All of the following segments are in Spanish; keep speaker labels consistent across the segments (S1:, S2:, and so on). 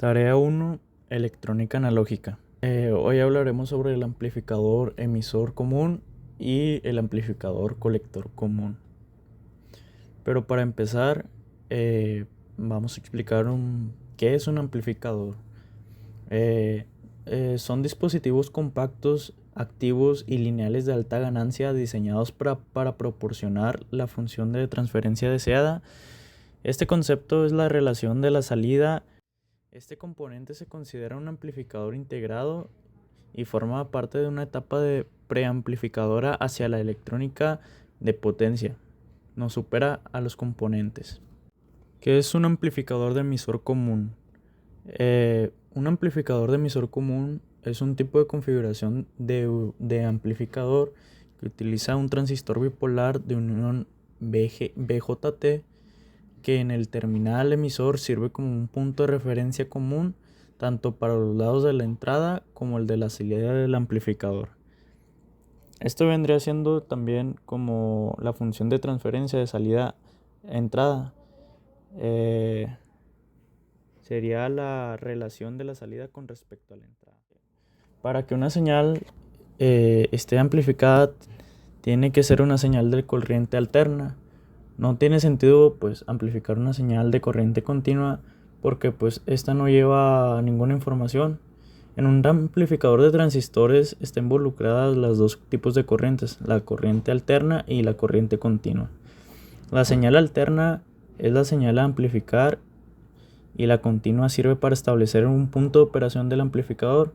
S1: Tarea 1. Electrónica analógica. Hoy hablaremos sobre el amplificador emisor común y el amplificador colector común. Pero para empezar, vamos a explicar qué es un amplificador. Son dispositivos compactos, activos y lineales de alta ganancia diseñados para proporcionar la función de transferencia deseada. Este concepto es la relación de la salida. Este componente se considera un amplificador integrado y forma parte de una etapa de preamplificadora hacia la electrónica de potencia. No supera a los componentes. ¿Qué es un amplificador de emisor común? Un amplificador de emisor común es un tipo de configuración de amplificador que utiliza un transistor bipolar de unión BJT que en el terminal emisor sirve como un punto de referencia común tanto para los lados de la entrada como el de la salida del amplificador. Esto vendría siendo también como la función de transferencia de salida a entrada. Sería la relación de la salida con respecto a la entrada. Para que una señal esté amplificada, tiene que ser una señal de corriente alterna. No tiene sentido pues amplificar una señal de corriente continua porque pues esta no lleva ninguna información. En un amplificador de transistores están involucradas las dos tipos de corrientes, la corriente alterna y la corriente continua. La señal alterna es la señal a amplificar y la continua sirve para establecer un punto de operación del amplificador.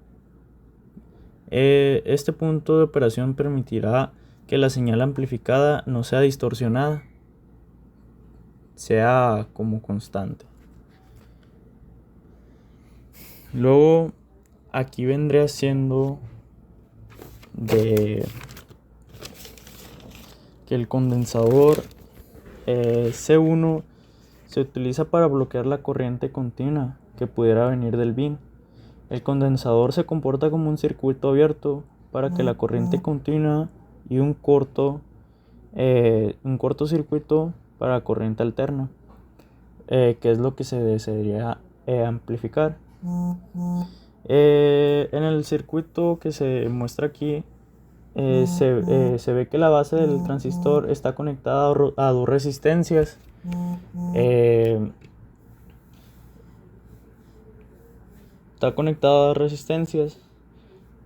S1: Este punto de operación permitirá que la señal amplificada no sea distorsionada, sea como constante. Luego aquí vendría siendo de que el condensador C1 se utiliza para bloquear la corriente continua que pudiera venir del bin. El condensador se comporta como un circuito abierto para que la corriente continua y un cortocircuito para la corriente alterna, que es lo que se desearía amplificar. En el circuito que se muestra aquí se ve que la base del transistor está conectada a dos resistencias. Está conectada a dos resistencias.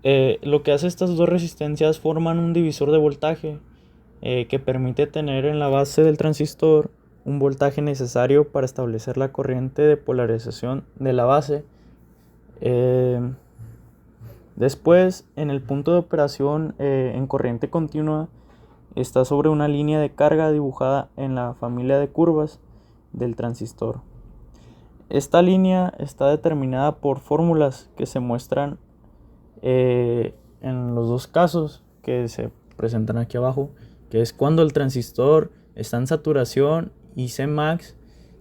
S1: Lo que hace estas dos resistencias forman un divisor de voltaje que permite tener en la base del transistor un voltaje necesario para establecer la corriente de polarización de la base. Después, en el punto de operación en corriente continua, está sobre una línea de carga dibujada en la familia de curvas del transistor. Esta línea está determinada por fórmulas que se muestran en los dos casos que se presentan aquí abajo, que es cuando el transistor está en saturación y Cmax,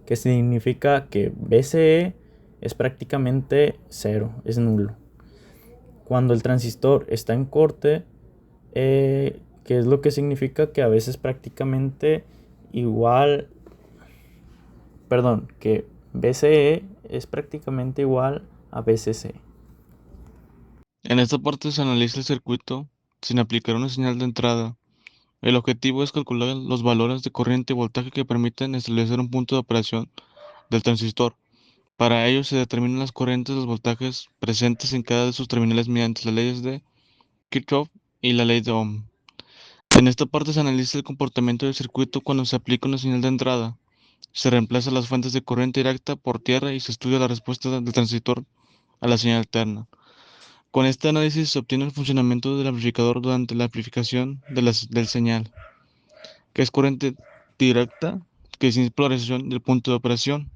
S1: que significa que BCE es prácticamente cero, es nulo. Cuando el transistor está en corte, que es lo que significa que a veces prácticamente igual, que BCE es prácticamente igual a BCC.
S2: En esta parte se analiza el circuito sin aplicar una señal de entrada. El objetivo es calcular los valores de corriente y voltaje que permiten establecer un punto de operación del transistor. Para ello se determinan las corrientes y los voltajes presentes en cada de sus terminales mediante las leyes de Kirchhoff y la ley de Ohm. En esta parte se analiza el comportamiento del circuito cuando se aplica una señal de entrada. Se reemplazan las fuentes de corriente directa por tierra y se estudia la respuesta del transistor a la señal alterna. Con este análisis se obtiene el funcionamiento del amplificador durante la amplificación del señal, que es corriente directa, que es polarización del punto de operación,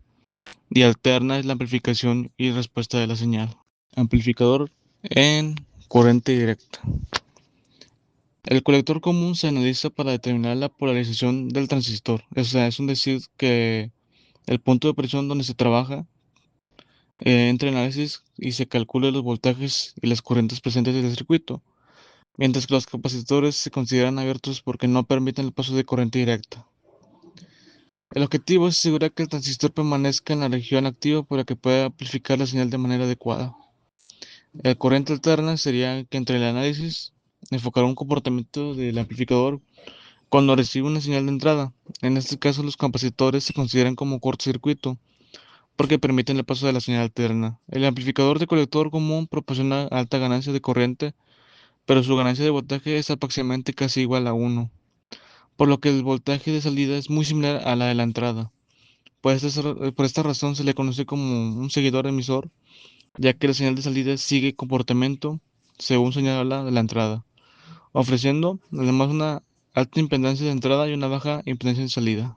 S2: y alterna es la amplificación y respuesta de la señal. Amplificador en corriente directa. El colector común se analiza para determinar la polarización del transistor, o sea, es decir que el punto de operación donde se trabaja entra en análisis y se calcula los voltajes y las corrientes presentes en el circuito, mientras que los capacitores se consideran abiertos porque no permiten el paso de corriente directa. El objetivo es asegurar que el transistor permanezca en la región activa para que pueda amplificar la señal de manera adecuada. El corriente alterna sería que entre el análisis enfocar un comportamiento del amplificador cuando recibe una señal de entrada. En este caso, los capacitores se consideran como cortocircuito porque permiten el paso de la señal alterna. El amplificador de colector común proporciona alta ganancia de corriente, pero su ganancia de voltaje es aproximadamente casi igual a 1, por lo que el voltaje de salida es muy similar a la de la entrada. Por esta razón se le conoce como un seguidor emisor, ya que la señal de salida sigue comportamiento según señala de la entrada, ofreciendo además una alta impedancia de entrada y una baja impedancia de salida.